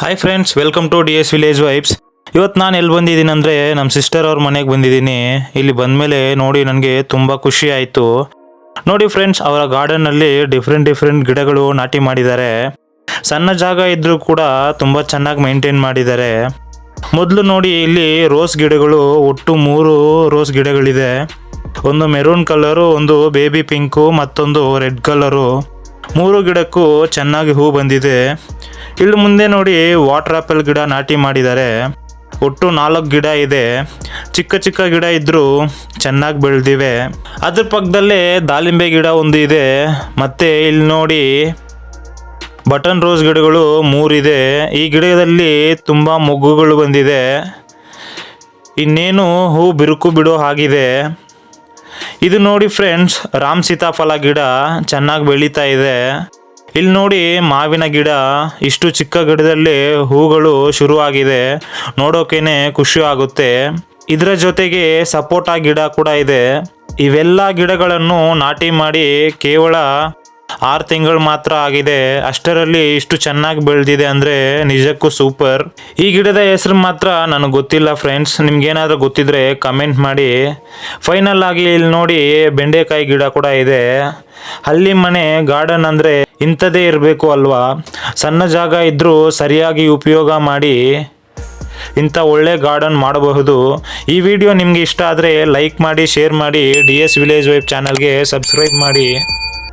Hi friends, welcome to D S village vibes. ಇವತ್ತು ನಾನು ಎಲ್ಲಿ ಬಂದಿದ್ದೀನಿ ಅಂದರೆ ನಮ್ಮ ಸಿಸ್ಟರ್ ಅವ್ರ ಮನೆಗೆ ಬಂದಿದ್ದೀನಿ. ಇಲ್ಲಿ ಬಂದಮೇಲೆ ನೋಡಿ ನನಗೆ ತುಂಬ ಖುಷಿ ಆಯಿತು. ನೋಡಿ ಫ್ರೆಂಡ್ಸ್, ಅವರ ಗಾರ್ಡನ್ನಲ್ಲಿ ಡಿಫ್ರೆಂಟ್ ಗಿಡಗಳು ನಾಟಿ ಮಾಡಿದ್ದಾರೆ. ಸಣ್ಣ ಜಾಗ ಇದ್ದರೂ ಕೂಡ ತುಂಬ ಚೆನ್ನಾಗಿ ಮೇಂಟೈನ್ ಮಾಡಿದ್ದಾರೆ. ಮೊದಲು ನೋಡಿ ಇಲ್ಲಿ ರೋಸ್ ಗಿಡಗಳು, ಒಟ್ಟು 3 ರೋಸ್ ಗಿಡಗಳಿದೆ. ಒಂದು ಮೆರೂನ್ ಕಲರು, ಒಂದು ಬೇಬಿ ಪಿಂಕು, ಮತ್ತೊಂದು ರೆಡ್ ಕಲರು. 3 ಗಿಡಕ್ಕೂ ಚೆನ್ನಾಗಿ ಹೂ ಬಂದಿದೆ. ಇಲ್ಲಿ ಮುಂದೆ ನೋಡಿ ವಾಟರ್ ಆಪಲ್ ಗಿಡ ನಾಟಿ ಮಾಡಿದ್ದಾರೆ. ಒಟ್ಟು 4 ಗಿಡ ಇದೆ. ಚಿಕ್ಕ ಚಿಕ್ಕ ಗಿಡ ಇದ್ದರೂ ಚೆನ್ನಾಗಿ ಬೆಳೆದಿವೆ. ಅದ್ರ ಪಕ್ಕದಲ್ಲೇ ದಾಳಿಂಬೆ ಗಿಡ ಒಂದು ಇದೆ. ಮತ್ತು ಇಲ್ಲಿ ನೋಡಿ ಬಟನ್ ರೋಸ್ ಗಿಡಗಳು 3 ಇದೆ. ಈ ಗಿಡದಲ್ಲಿ ತುಂಬ ಮೊಗ್ಗುಗಳು ಬಂದಿದೆ. ಇನ್ನೇನು ಹೂ ಬಿರುಕು ಬಿಡೋ ಹಾಗಿದೆ. ಇದು ನೋಡಿ ಫ್ರೆಂಡ್ಸ್, ರಾಮ್ ಸೀತಾಫಲ ಗಿಡ ಚೆನ್ನಾಗಿ ಬೆಳೀತಾ ಇದೆ. ಇಲ್ಲಿ ನೋಡಿ ಮಾವಿನ ಗಿಡ, ಇಷ್ಟು ಚಿಕ್ಕ ಗಿಡದಲ್ಲಿ ಹೂಗಳು ಶುರುವಾಗಿದೆ. ನೋಡೋಕೇನೆ ಖುಷಿ ಆಗುತ್ತೆ. ಇದರ ಜೊತೆಗೆ ಸಪೋಟ ಗಿಡ ಕೂಡ ಇದೆ. ಇವೆಲ್ಲ ಗಿಡಗಳನ್ನು ನಾಟಿ ಮಾಡಿ ಕೇವಲ 6 ತಿಂಗಳು ಮಾತ್ರ ಆಗಿದೆ. ಅಷ್ಟರಲ್ಲಿ ಇಷ್ಟು ಚೆನ್ನಾಗಿ ಬೆಳೆದಿದೆ ಅಂದರೆ ನಿಜಕ್ಕೂ ಸೂಪರ್. ಈ ಗಿಡದ ಹೆಸರು ಮಾತ್ರ ನನಗೆ ಗೊತ್ತಿಲ್ಲ ಫ್ರೆಂಡ್ಸ್. ನಿಮ್ಗೇನಾದರೂ ಗೊತ್ತಿದ್ರೆ ಕಮೆಂಟ್ ಮಾಡಿ. ಫೈನಲ್ ಆಗಿ ಇಲ್ಲಿ ನೋಡಿ ಬೆಂಡೆಕಾಯಿ ಗಿಡ ಕೂಡ ಇದೆ. ಹಳ್ಳಿ ಮನೆ ಗಾರ್ಡನ್ ಅಂದರೆ ಇಂಥದೇ ಇರಬೇಕು ಅಲ್ವಾ. ಸಣ್ಣ ಜಾಗ ಇದ್ದರೂ ಸರಿಯಾಗಿ ಉಪಯೋಗ ಮಾಡಿ ಇಂಥ ಒಳ್ಳೆ ಗಾರ್ಡನ್ ಮಾಡಬಹುದು. ಈ ವಿಡಿಯೋ ನಿಮಗೆ ಇಷ್ಟ ಆದರೆ ಲೈಕ್ ಮಾಡಿ, ಶೇರ್ ಮಾಡಿ, ಡಿ ಎಸ್ ವಿಲೇಜ್ ವೈಬ್ ಚಾನಲ್ಗೆ ಸಬ್ಸ್ಕ್ರೈಬ್ ಮಾಡಿ.